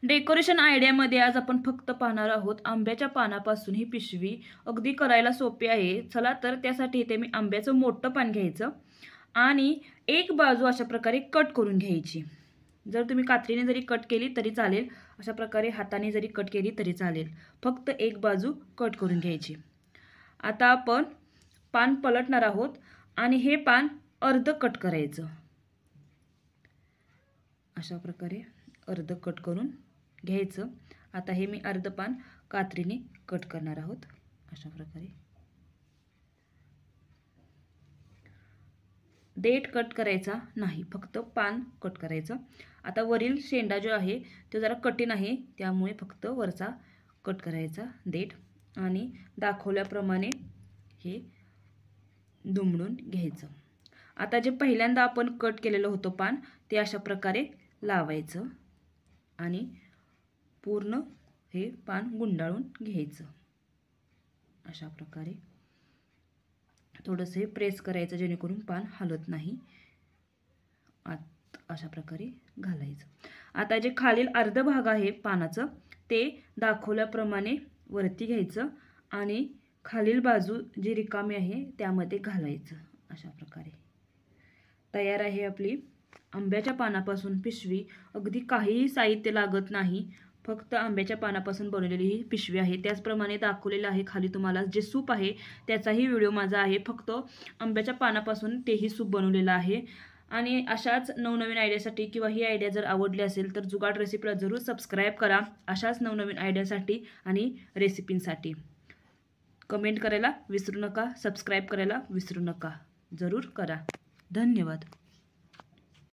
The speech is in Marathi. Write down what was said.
डेकोरेशन आयडियामध्ये आज आपण फक्त पाहणार आहोत आंब्याच्या पानापासून ही पिशवी अगदी करायला सोपी आहे। चला तर त्यासाठी इथे मी आंब्याचं मोठं पान घ्यायचं आणि एक बाजू अशा प्रकारे कट करून घ्यायची। जर तुम्ही कात्रीने जरी कट केली तरी चालेल, अशा प्रकारे हाताने जरी कट केली तरी चालेल, फक्त एक बाजू कट करून घ्यायची। आता आपण पान पलटणार आहोत आणि हे पान अर्ध कट करायचं। अशा प्रकारे अर्ध कट करून घ्यायचं। आता हे मी अर्ध पान कात्रीने कट करणार आहोत। अशा प्रकारे देठ कट करायचा नाही, फक्त पान कट करायचं। आता वरील शेंडा जो आहे तो जरा कठीण आहे, त्यामुळे फक्त वरचा कट करायचा देठ आणि दाखवल्याप्रमाणे हे दुमडून घ्यायचं। आता जे पहिल्यांदा आपण कट केलेलं होतं पान ते अशा प्रकारे लावायचं आणि पूर्ण हे पान गुंडाळून घ्यायचं। अशा प्रकारे थोडंसं हे प्रेस करायचं जेणेकरून पान हलत नाही। अशा प्रकारे घालायचं। आता जे खालील अर्ध भाग आहे पानाचं ते दाखवल्याप्रमाणे वरती घ्यायचं आणि खालील बाजू जी रिकामी आहे त्यामध्ये घालायचं। अशा प्रकारे तयार आहे आपली आंब्याच्या पानापासून पिशवी। अगदी काहीही साहित्य लागत नाही, फक्त आंब्याच्या पानापासून बनवलेली ही पिशवी आहे। त्याचप्रमाणे दाखवलेलं आहे खाली तुम्हाला जे सूप आहे त्याचाही व्हिडिओ माझा आहे, फक्त आंब्याच्या पानापासून तेही सूप बनवलेलं आहे। आणि अशाच नवनवीन आयडियासाठी किंवा ही आयडिया जर आवडली असेल तर जुगाड रेसिपीला जरूर सबस्क्राईब करा। अशाच नवनवीन आयडियासाठी आणि रेसिपींसाठी कमेंट करायला विसरू नका, सबस्क्राईब करायला विसरू नका, जरूर करा। धन्यवाद।